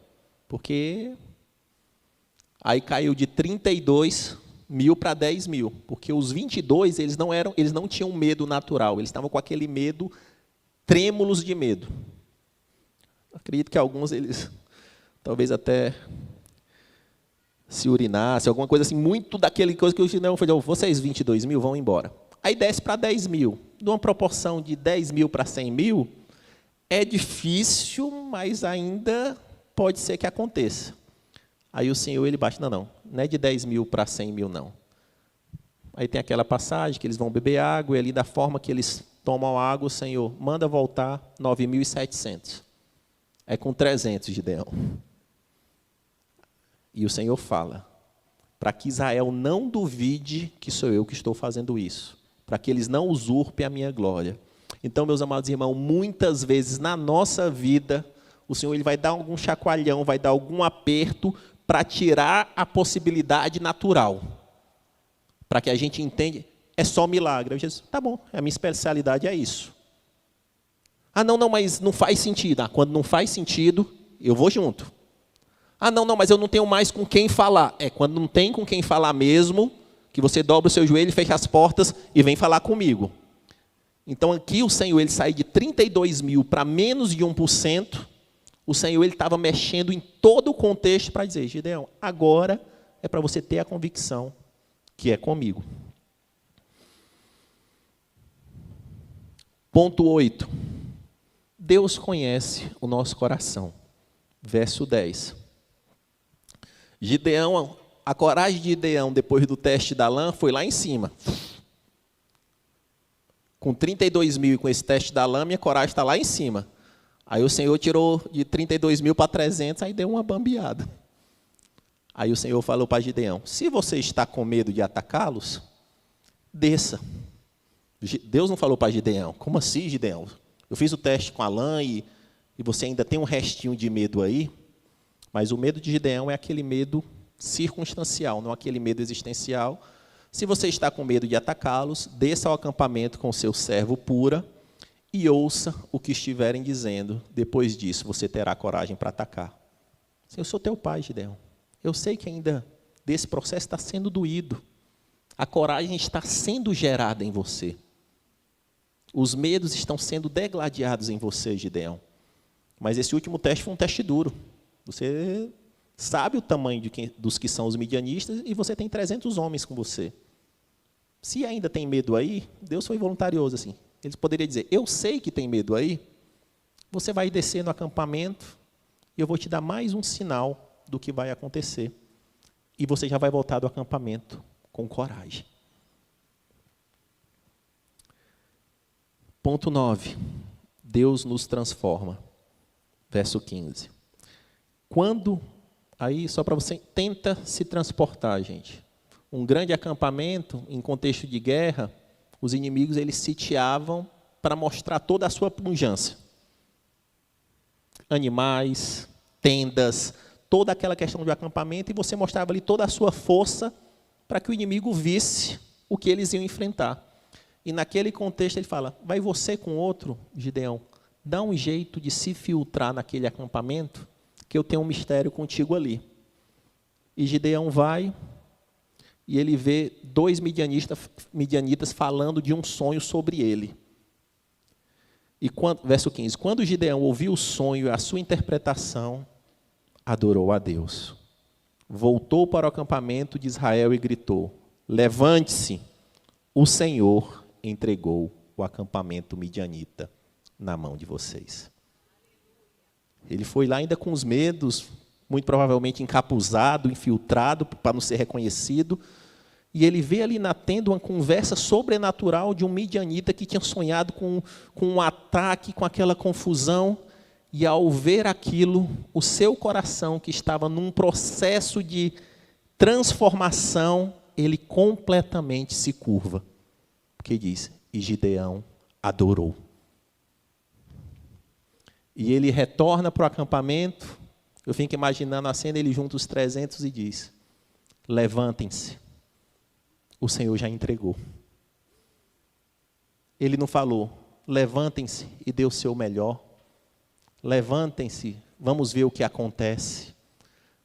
Porque aí caiu de 32 mil para 10 mil. Porque os 22, eles não tinham medo natural. Eles estavam com aquele medo, trêmulos de medo. Acredito que alguns, eles talvez até se urinasse, alguma coisa assim, muito daquele coisa que o Gideão falou, vocês 22 mil vão embora. Aí desce para 10 mil. Numa proporção de 10 mil para 100 mil, é difícil, mas ainda pode ser que aconteça. Aí o Senhor, ele baixa, não é de 10 mil para 100 mil, não. Aí tem aquela passagem que eles vão beber água, e ali da forma que eles tomam água, o Senhor manda voltar 9.700. É com 300, Gideão. E o Senhor fala, para que Israel não duvide que sou eu que estou fazendo isso, para que eles não usurpem a minha glória. Então, meus amados irmãos, muitas vezes na nossa vida, o Senhor ele vai dar algum chacoalhão, vai dar algum aperto para tirar a possibilidade natural, para que a gente entenda, é só milagre. Eu disse, tá bom, a minha especialidade é isso. Ah, não, mas não faz sentido. Ah, quando não faz sentido, eu vou junto. Ah, não, mas eu não tenho mais com quem falar. É, quando não tem com quem falar mesmo, que você dobra o seu joelho, fecha as portas e vem falar comigo. Então, aqui o Senhor, ele sai de 32 mil para menos de 1%. O Senhor, ele estava mexendo em todo o contexto para dizer, Gideão, agora é para você ter a convicção que é comigo. Ponto 8. Deus conhece o nosso coração. Verso 10. Gideão, a coragem de Gideão, depois do teste da lã, foi lá em cima. Com 32 mil e com esse teste da lã, minha coragem está lá em cima. Aí o Senhor tirou de 32 mil para 300, aí deu uma bambeada. Aí o Senhor falou para Gideão, se você está com medo de atacá-los, desça. Deus não falou para Gideão, como assim, Gideão? Eu fiz o teste com a lã e você ainda tem um restinho de medo aí? Mas o medo de Gideão é aquele medo circunstancial, não aquele medo existencial. Se você está com medo de atacá-los, desça ao acampamento com seu servo Pura e ouça o que estiverem dizendo. Depois disso, você terá coragem para atacar. Eu sou teu pai, Gideão. Eu sei que ainda desse processo está sendo doído. A coragem está sendo gerada em você. Os medos estão sendo degladiados em você, Gideão. Mas esse último teste foi um teste duro. Você sabe o tamanho dos que são os midianistas e você tem 300 homens com você. Se ainda tem medo aí, Deus foi voluntarioso assim. Eles poderiam dizer, eu sei que tem medo aí, você vai descer no acampamento e eu vou te dar mais um sinal do que vai acontecer. E você já vai voltar do acampamento com coragem. Ponto 9. Deus nos transforma. Verso 15. Quando, aí só para você, tenta se transportar, gente. Um grande acampamento, em contexto de guerra, os inimigos eles sitiavam para mostrar toda a sua pujança. Animais, tendas, toda aquela questão de acampamento, e você mostrava ali toda a sua força para que o inimigo visse o que eles iam enfrentar. E naquele contexto ele fala, vai você com outro, Gideão, dá um jeito de se filtrar naquele acampamento, que eu tenho um mistério contigo ali. E Gideão vai, e ele vê 2 midianitas falando de um sonho sobre ele. E verso 15, quando Gideão ouviu o sonho e a sua interpretação, adorou a Deus. Voltou para o acampamento de Israel e gritou, levante-se, o Senhor entregou o acampamento midianita na mão de vocês. Ele foi lá ainda com os medos, muito provavelmente encapuzado, infiltrado, para não ser reconhecido, e ele vê ali na tenda uma conversa sobrenatural de um midianita que tinha sonhado com um ataque, com aquela confusão, e ao ver aquilo, o seu coração, que estava num processo de transformação, ele completamente se curva. Porque diz, e Gideão adorou. E ele retorna para o acampamento, eu fico imaginando a cena, ele junta os 300 e diz, levantem-se, o Senhor já entregou. Ele não falou, levantem-se e dê o seu melhor. Levantem-se, vamos ver o que acontece.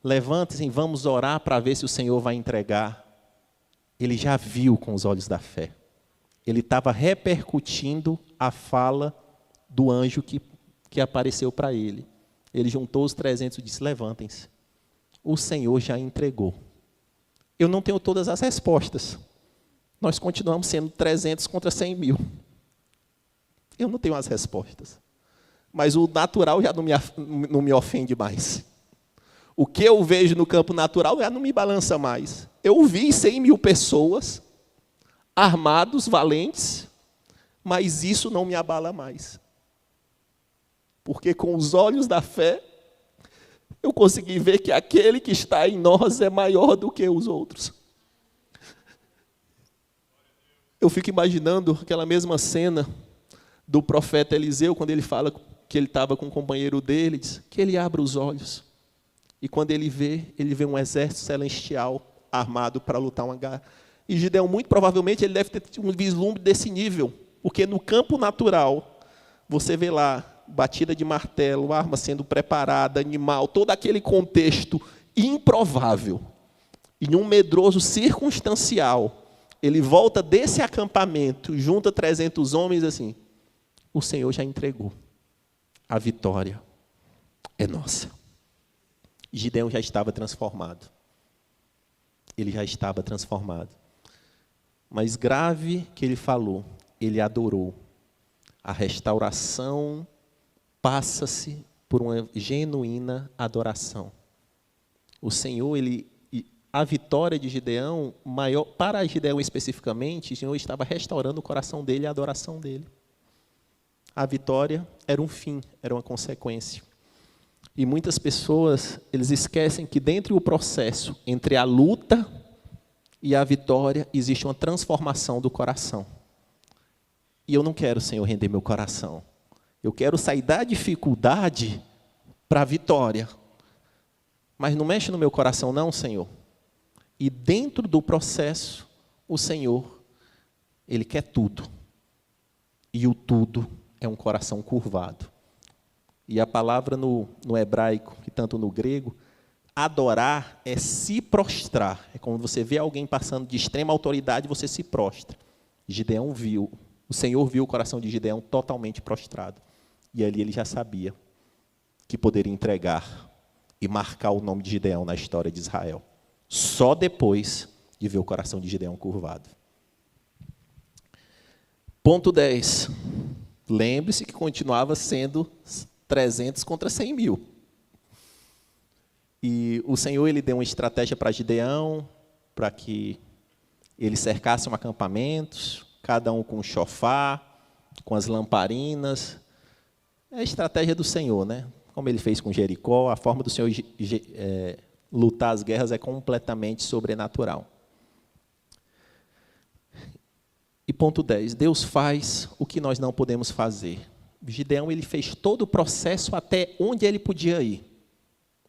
Levantem-se e vamos orar para ver se o Senhor vai entregar. Ele já viu com os olhos da fé. Ele estava repercutindo a fala do anjo que apareceu para ele. Ele juntou os 300 e disse, levantem-se. O Senhor já entregou. Eu não tenho todas as respostas. Nós continuamos sendo 300 contra 100 mil. Eu não tenho as respostas. Mas o natural já não me ofende mais. O que eu vejo no campo natural já não me balança mais. Eu vi 100 mil pessoas, armados, valentes, mas isso não me abala mais. Porque com os olhos da fé, eu consegui ver que aquele que está em nós é maior do que os outros. Eu fico imaginando aquela mesma cena do profeta Eliseu, quando ele fala que ele estava com um companheiro dele, diz que ele abre os olhos. E quando ele vê um exército celestial armado para lutar uma guerra. E Gideão, muito provavelmente, ele deve ter um vislumbre desse nível, porque no campo natural, você vê lá, batida de martelo, arma sendo preparada, animal, todo aquele contexto improvável. E um medroso circunstancial, ele volta desse acampamento, junta 300 homens assim, o Senhor já entregou. A vitória é nossa. Gideão já estava transformado. ele já estava transformado. Mas grave que ele falou, ele adorou. A restauração passa-se por uma genuína adoração. O Senhor, a vitória de Gideão, maior, para Gideão especificamente, o Senhor estava restaurando o coração dele e a adoração dele. A vitória era um fim, era uma consequência. E muitas pessoas, eles esquecem que dentro do processo, entre a luta e a vitória, existe uma transformação do coração. E eu não quero, Senhor, render meu coração. Eu quero sair da dificuldade para a vitória. Mas não mexe no meu coração não, Senhor. E dentro do processo, o Senhor, Ele quer tudo. E o tudo é um coração curvado. E a palavra no hebraico, e tanto no grego, adorar é se prostrar. É como você vê alguém passando de extrema autoridade, você se prostra. Gideão viu, o Senhor viu o coração de Gideão totalmente prostrado. E ali ele já sabia que poderia entregar e marcar o nome de Gideão na história de Israel. Só depois de ver o coração de Gideão curvado. Ponto 10. Lembre-se que continuava sendo 300 contra 100 mil. E o Senhor ele deu uma estratégia para Gideão, para que ele cercasse um acampamento, cada um com um chofar, com as lamparinas. É a estratégia do Senhor, né? Como ele fez com Jericó, a forma do Senhor lutar as guerras é completamente sobrenatural. E ponto 10, Deus faz o que nós não podemos fazer. Gideão ele fez todo o processo até onde ele podia ir.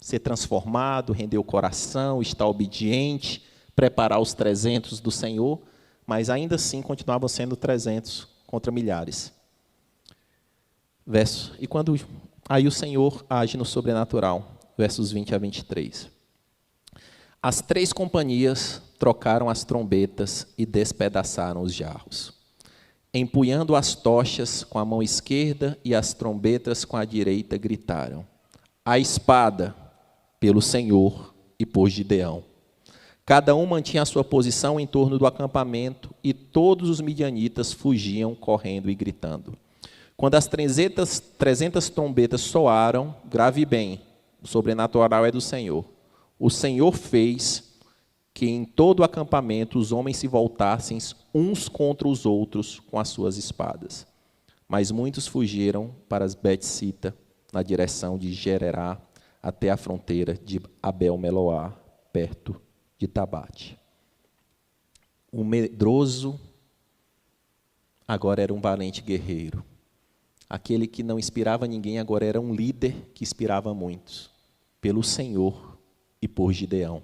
Ser transformado, render o coração, estar obediente, preparar os 300 do Senhor, mas ainda assim continuavam sendo 300 contra milhares. Aí o Senhor age no sobrenatural, versos 20 a 23. As 3 companhias trocaram as trombetas e despedaçaram os jarros. Empunhando as tochas com a mão esquerda e as trombetas com a direita, gritaram: a espada pelo Senhor e por Gideão. Cada um mantinha a sua posição em torno do acampamento e todos os midianitas fugiam correndo e gritando. Quando as 300 trombetas soaram, grave bem, o sobrenatural é do Senhor. O Senhor fez que em todo o acampamento os homens se voltassem uns contra os outros com as suas espadas. Mas muitos fugiram para as Bet-sita, na direção de Gererá, até a fronteira de Abel-Meloá, perto de Tabate. O medroso agora era um valente guerreiro. Aquele que não inspirava ninguém agora era um líder que inspirava muitos, pelo Senhor e por Gideão.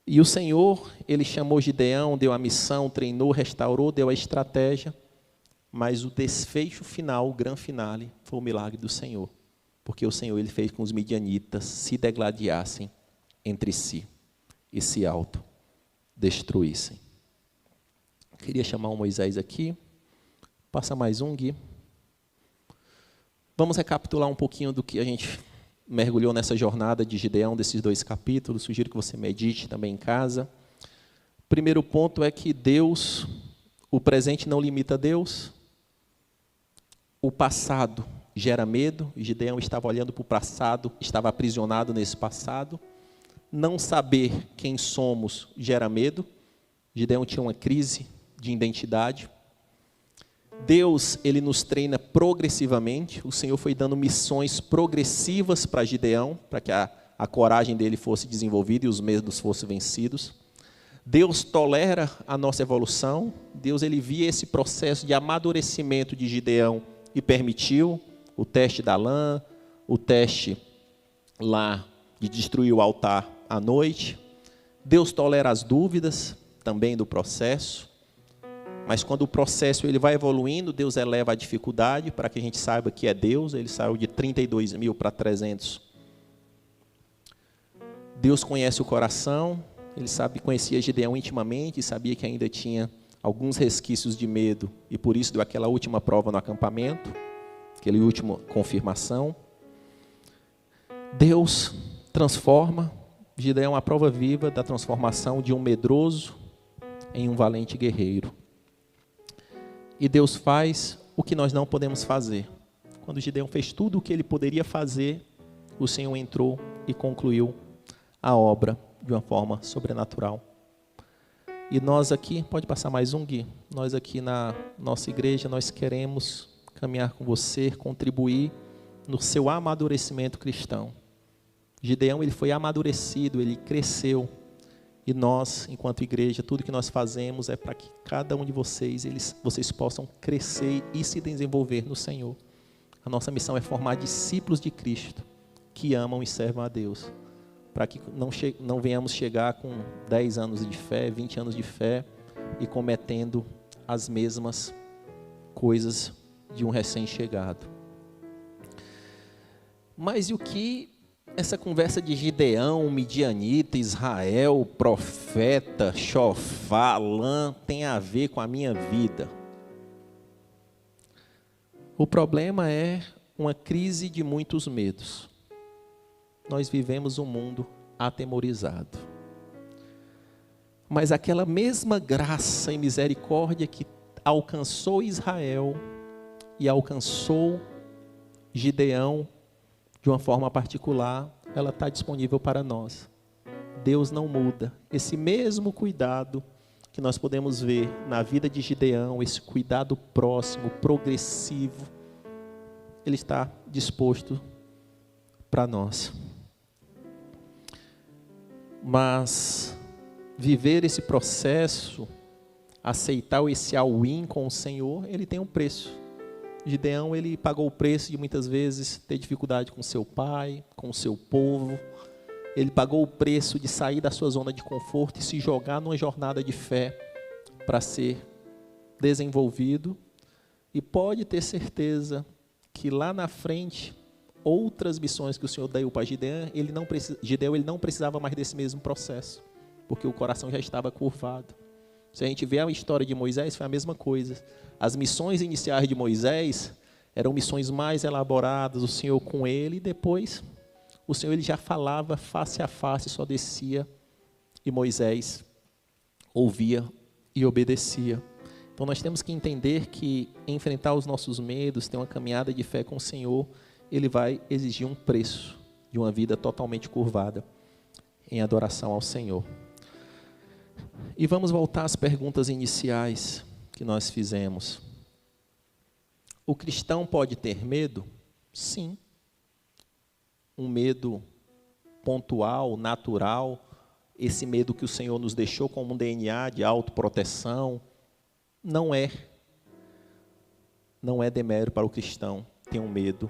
E o Senhor, ele chamou Gideão, deu a missão, treinou, restaurou, deu a estratégia, mas o desfecho final, o grande finale, foi o milagre do Senhor. Porque o Senhor ele fez com que os midianitas se degladiassem entre si e se autodestruíssem. Queria chamar o Moisés aqui. Passa mais um, Gui. Vamos recapitular um pouquinho do que a gente mergulhou nessa jornada de Gideão, desses 2 capítulos. Sugiro que você medite também em casa. O primeiro ponto é que Deus, o presente não limita Deus. O passado gera medo. Gideão estava olhando para o passado, estava aprisionado nesse passado. Não saber quem somos gera medo. Gideão tinha uma crise de identidade. Deus, ele nos treina progressivamente. O Senhor foi dando missões progressivas para Gideão, para que a coragem dele fosse desenvolvida e os medos fossem vencidos. Deus tolera a nossa evolução. Deus, ele via esse processo de amadurecimento de Gideão e permitiu o teste da lã, o teste lá de destruir o altar à noite. Deus tolera as dúvidas também do processo. Mas quando o processo ele vai evoluindo, Deus eleva a dificuldade para que a gente saiba que é Deus. Ele saiu de 32 mil para 300. Deus conhece o coração. Ele conhecia Gideão intimamente e sabia que ainda tinha alguns resquícios de medo. E por isso deu aquela última prova no acampamento, aquela última confirmação. Deus transforma. Gideão é uma prova viva da transformação de um medroso em um valente guerreiro. E Deus faz o que nós não podemos fazer. Quando Gideão fez tudo o que ele poderia fazer, o Senhor entrou e concluiu a obra de uma forma sobrenatural. E nós aqui, pode passar mais um, Gui, nós aqui na nossa igreja, nós queremos caminhar com você, contribuir no seu amadurecimento cristão. Gideão, ele foi amadurecido, ele cresceu. E nós, enquanto igreja, tudo que nós fazemos é para que cada um de vocês, vocês possam crescer e se desenvolver no Senhor. A nossa missão é formar discípulos de Cristo, que amam e servam a Deus. Para que não venhamos chegar com 10 anos de fé, 20 anos de fé, e cometendo as mesmas coisas de um recém-chegado. Mas e o que essa conversa de Gideão, midianita, Israel, profeta, Shofá, lã, tem a ver com a minha vida? O problema é uma crise de muitos medos. Nós vivemos um mundo atemorizado. Mas aquela mesma graça e misericórdia que alcançou Israel e alcançou Gideão de uma forma particular, ela está disponível para nós. Deus não muda. Esse mesmo cuidado que nós podemos ver na vida de Gideão, esse cuidado próximo, progressivo, ele está disposto para nós. Mas viver esse processo, aceitar esse all-in com o Senhor, ele tem um preço. Gideão, ele pagou o preço de muitas vezes ter dificuldade com seu pai, com seu povo. Ele pagou o preço de sair da sua zona de conforto e se jogar numa jornada de fé para ser desenvolvido. E pode ter certeza que lá na frente, outras missões que o Senhor deu para Gideão, ele não precisava mais desse mesmo processo, porque o coração já estava curvado. Se a gente vê a história de Moisés, foi a mesma coisa. As missões iniciais de Moisés eram missões mais elaboradas, o Senhor com ele, e depois o Senhor ele já falava face a face, só descia, e Moisés ouvia e obedecia. Então nós temos que entender que enfrentar os nossos medos, ter uma caminhada de fé com o Senhor, ele vai exigir um preço de uma vida totalmente curvada em adoração ao Senhor. E vamos voltar às perguntas iniciais que nós fizemos. O cristão pode ter medo? Sim. Um medo pontual, natural, esse medo que o Senhor nos deixou como um DNA de autoproteção, não é demérito para o cristão ter um medo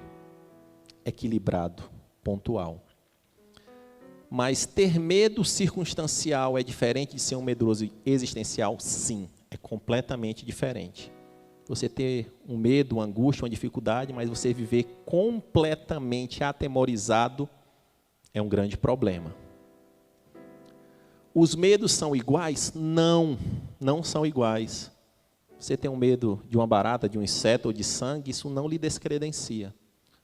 equilibrado, pontual. Mas ter medo circunstancial é diferente de ser um medroso existencial? Sim, é completamente diferente. Você ter um medo, uma angústia, uma dificuldade, mas você viver completamente atemorizado é um grande problema. Os medos são iguais? Não, não são iguais. Você tem um medo de uma barata, de um inseto ou de sangue, isso não lhe descredencia.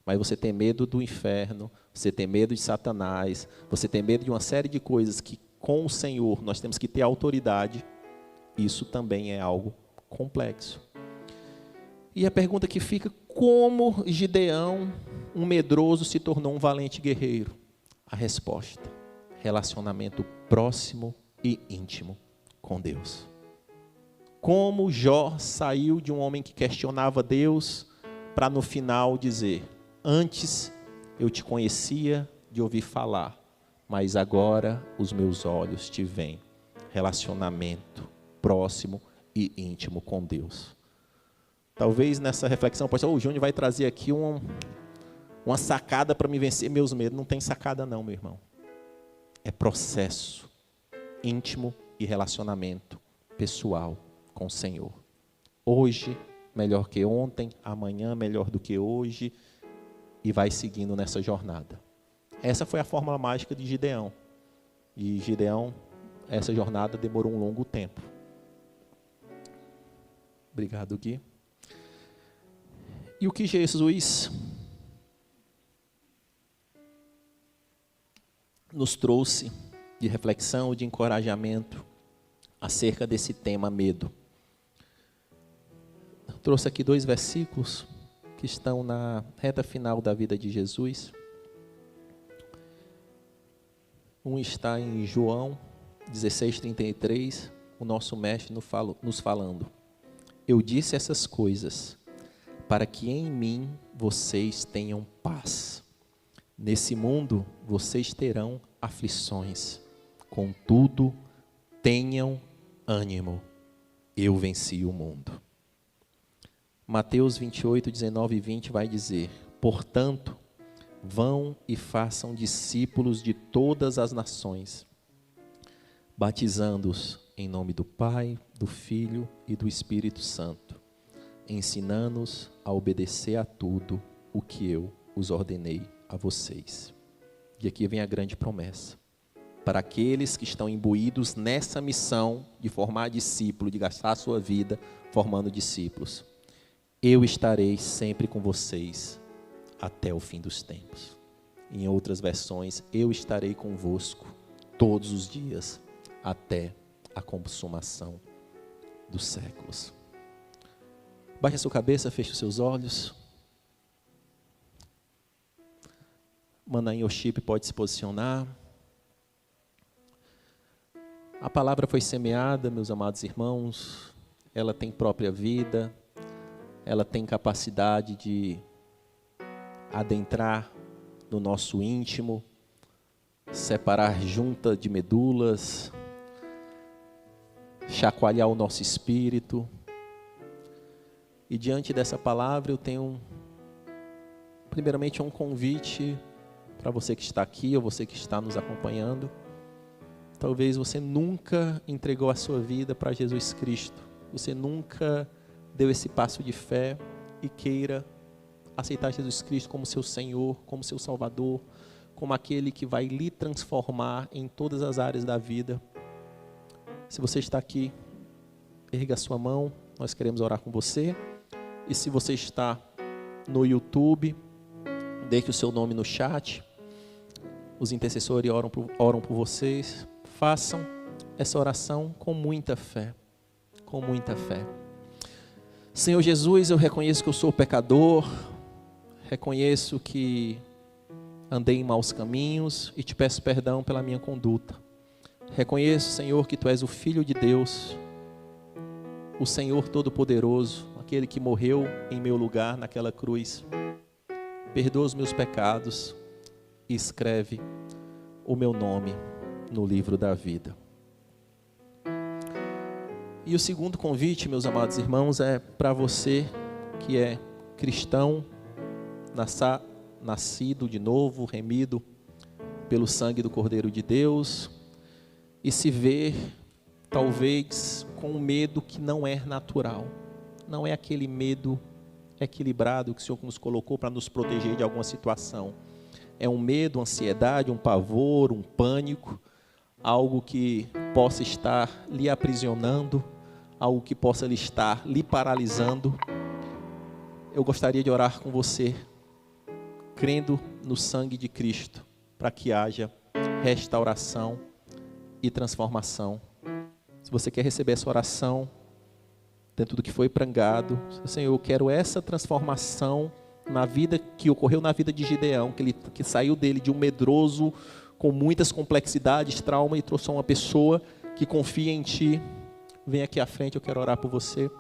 Mas você tem medo do inferno, você tem medo de Satanás, você tem medo de uma série de coisas que com o Senhor nós temos que ter autoridade, isso também é algo complexo. E a pergunta que fica, como Gideão, um medroso, se tornou um valente guerreiro? A resposta, relacionamento próximo e íntimo com Deus. Como Jó saiu de um homem que questionava Deus para no final dizer: antes eu te conhecia de ouvir falar, mas agora os meus olhos te veem. Relacionamento próximo e íntimo com Deus. Talvez nessa reflexão, o Júnior vai trazer aqui uma sacada para me vencer meus medos. Não tem sacada não, meu irmão. É processo íntimo e relacionamento pessoal com o Senhor. Hoje, melhor que ontem, amanhã, melhor do que hoje, e vai seguindo nessa jornada. Essa foi a fórmula mágica de Gideão. E Gideão, essa jornada demorou um longo tempo. Obrigado, Gui. E o que Jesus nos trouxe de reflexão, de encorajamento acerca desse tema medo. Eu trouxe aqui 2 versículos que estão na reta final da vida de Jesus. Um está em João 16:33, o nosso mestre nos falando: eu disse essas coisas para que em mim vocês tenham paz. Nesse mundo vocês terão aflições, contudo tenham ânimo, eu venci o mundo. Mateus 28, 19 e 20 vai dizer: portanto, vão e façam discípulos de todas as nações, batizando-os em nome do Pai, do Filho e do Espírito Santo, ensinando-os a obedecer a tudo o que eu os ordenei a vocês. E aqui vem a grande promessa: para aqueles que estão imbuídos nessa missão de formar discípulo, de gastar a sua vida formando discípulos, eu estarei sempre com vocês até o fim dos tempos. Em outras versões, eu estarei convosco todos os dias até a consumação dos séculos. Baixe a sua cabeça, feche os seus olhos. Manaim Worship pode se posicionar. A palavra foi semeada, meus amados irmãos. Ela tem própria vida. Ela tem capacidade de adentrar no nosso íntimo, separar junta de medulas, chacoalhar o nosso espírito. E diante dessa palavra eu tenho, primeiramente, um convite para você que está aqui ou você que está nos acompanhando. Talvez você nunca entregou a sua vida para Jesus Cristo. Você nunca deu esse passo de fé e queira aceitar Jesus Cristo como seu Senhor, como seu Salvador, como aquele que vai lhe transformar em todas as áreas da vida. Se você está aqui, erga a sua mão, nós queremos orar com você. E se você está no YouTube, deixe o seu nome no chat. Os intercessores oram por vocês. Façam essa oração com muita fé. Com muita fé. Senhor Jesus, eu reconheço que eu sou pecador. Reconheço que andei em maus caminhos e te peço perdão pela minha conduta. Reconheço, Senhor, que Tu és o Filho de Deus, o Senhor Todo-Poderoso, aquele que morreu em meu lugar naquela cruz. Perdoa os meus pecados e escreve o meu nome no livro da vida. E o segundo convite, meus amados irmãos, é para você que é cristão, nascido de novo, remido pelo sangue do Cordeiro de Deus, e se vê, talvez, com um medo que não é natural. Não é aquele medo equilibrado que o Senhor nos colocou para nos proteger de alguma situação. É um medo, ansiedade, um pavor, um pânico, algo que possa estar lhe aprisionando, algo que possa estar lhe paralisando. Eu gostaria de orar com você, crendo no sangue de Cristo, para que haja restauração e transformação. Se você quer receber essa oração, dentro do que foi pregado, Senhor, eu quero essa transformação na vida que ocorreu na vida de Gideão, que saiu dele de um medroso, com muitas complexidades, trauma, e trouxe uma pessoa que confia em Ti. Vem aqui à frente, eu quero orar por você.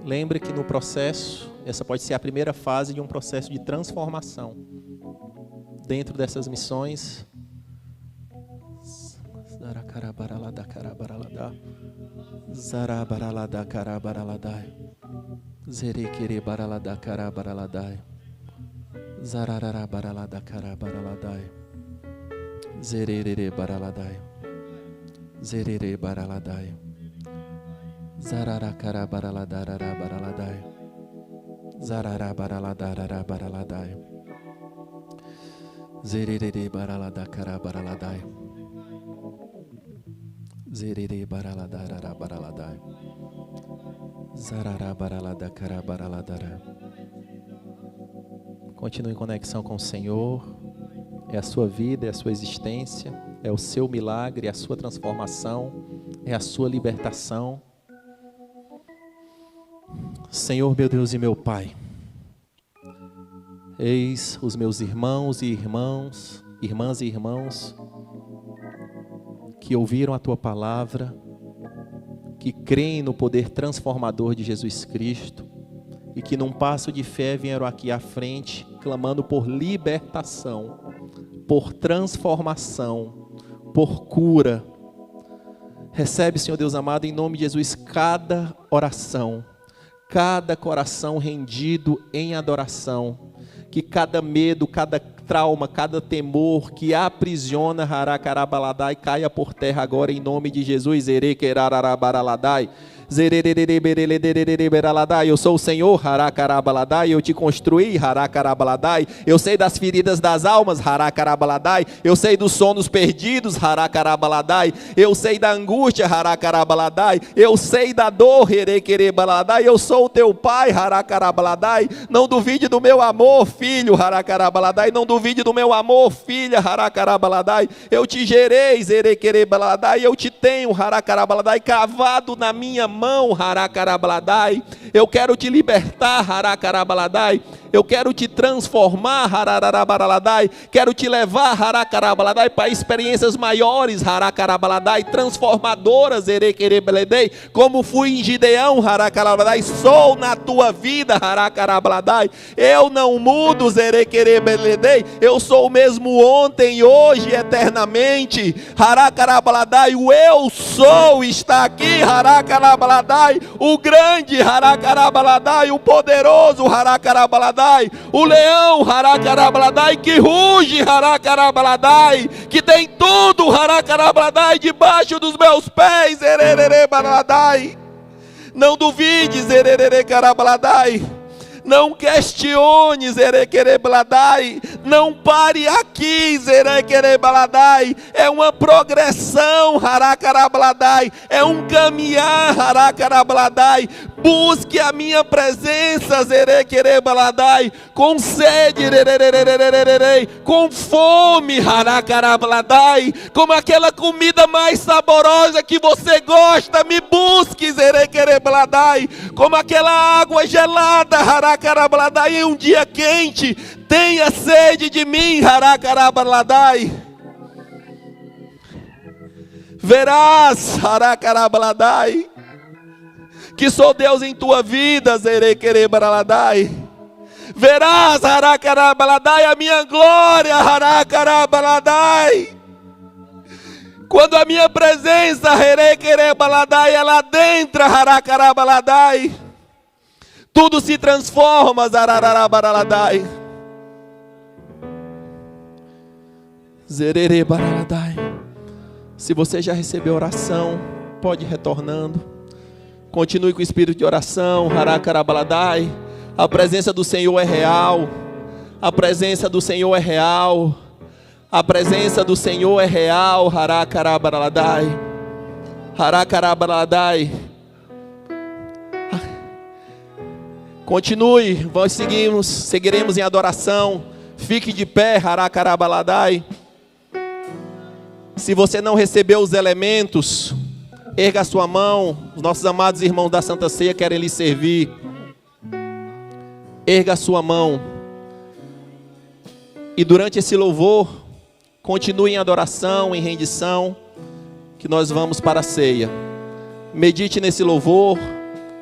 Lembre que no processo, essa pode ser a primeira fase de um processo de transformação. Dentro dessas missões, Zarara karabaraladara baraladai. Zarara baraladara baraladai. Zerere baralada karabaraladai. Zerere baraladara baraladai. Zarará baraladacara baraladara. Continue em conexão com o Senhor. É a sua vida, é a sua existência, é o seu milagre, é a sua transformação, é a sua libertação. Senhor, meu Deus e meu Pai, eis os meus irmãos e irmãs e irmãos que ouviram a Tua palavra, que creem no poder transformador de Jesus Cristo e que num passo de fé vieram aqui à frente, clamando por libertação, por transformação, por cura. Recebe, Senhor Deus amado, em nome de Jesus, cada oração, cada coração rendido em adoração, que cada medo, cada trauma, cada temor que aprisiona Haracarabaladai caia por terra agora em nome de Jesus. Erequerarabaraladai. Eu sou o Senhor, Haracarabaladai, eu te construí, Haracarabaladai, eu sei das feridas das almas, Haracarabaladai, eu sei dos sonos perdidos, Haracarabaladai, eu sei da angústia, Haracarabaladai, eu sei da dor, Herequerebaladai, eu sou o teu pai, Haracarabaladai, não duvide do meu amor, filho, Haracarabaladai, não duvide do meu amor, filha, Haracarabaladai, eu te gerei, Herequerebaladai, eu te tenho, Haracarabaladai, cavado na minha mão, Haracarabaladai, eu quero te libertar, Haracarabaladai, eu quero te transformar, Haracarabaladai, quero te levar, Haracarabaladai, para experiências maiores, Haracarabaladai, transformadoras, Erequerebeledei, como fui em Gideão, Haracarabaladai, sou na tua vida, Haracarabaladai, eu não mudo, Erequerebeledei, eu sou o mesmo ontem, hoje, eternamente, Haracarabaladai, o eu sou está aqui, Haracarabaladai, o grande, Haracarabaladai, o poderoso, Haracarabaladai, o leão, Haracarabaladai, que ruge, Haracarabaladai, que tem tudo, Haracarabaladai, debaixo dos meus pés, Erererebaladai. Não duvides, Erererecarabaladai. Não questione, Zerequerebaladai, não pare aqui, Zerequerebaladai, é uma progressão, Haracarabaladai, é um caminhar, Haracarabaladai, busque a minha presença, Zerequerebaladai, com sede, com fome, Haracarabaladai, como aquela comida mais saborosa que você gosta, me busque, Zerequerebaladai, como aquela água gelada, Haracarabaladai, em um dia quente, tenha sede de mim, Haracarabaladai. Verás, Haracarabaladai, que sou Deus em tua vida, Zerequerebaladai. Verás, Haracarabaladai, a minha glória, Haracarabaladai. Quando a minha presença, Herequerebaladai, ela adentra, Haracarabaladai, tudo se transforma, Zarararabaladai. Zererebaladai. Se você já recebeu oração, pode ir retornando. Continue com o espírito de oração, Haracarabaladai. A presença do Senhor é real. A presença do Senhor é real. A presença do Senhor é real, Haracarabaladai. Haracarabaladai. Continue, nós seguiremos em adoração. Fique de pé, Haracarabaladai. Se você não recebeu os elementos, erga a sua mão. Os nossos amados irmãos da Santa Ceia querem lhe servir. Erga a sua mão. E durante esse louvor, continue em adoração, em rendição, que nós vamos para a ceia. Medite nesse louvor,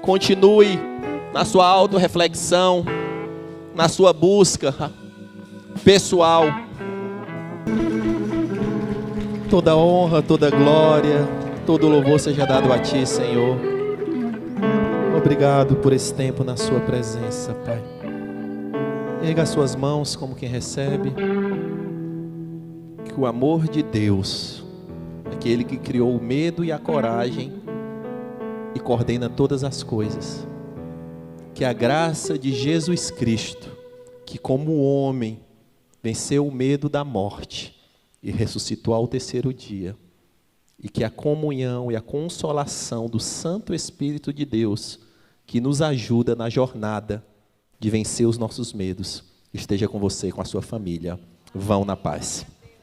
continue na sua autorreflexão, na sua busca pessoal. Toda honra, toda glória, todo louvor seja dado a Ti, Senhor. Obrigado por esse tempo na Sua presença, Pai. Erga as suas mãos como quem recebe. Que o amor de Deus, aquele que criou o medo e a coragem e coordena todas as coisas, que a graça de Jesus Cristo, que como homem venceu o medo da morte e ressuscitou ao terceiro dia, e que a comunhão e a consolação do Santo Espírito de Deus, que nos ajuda na jornada de vencer os nossos medos, esteja com você e com a sua família. Vão na paz.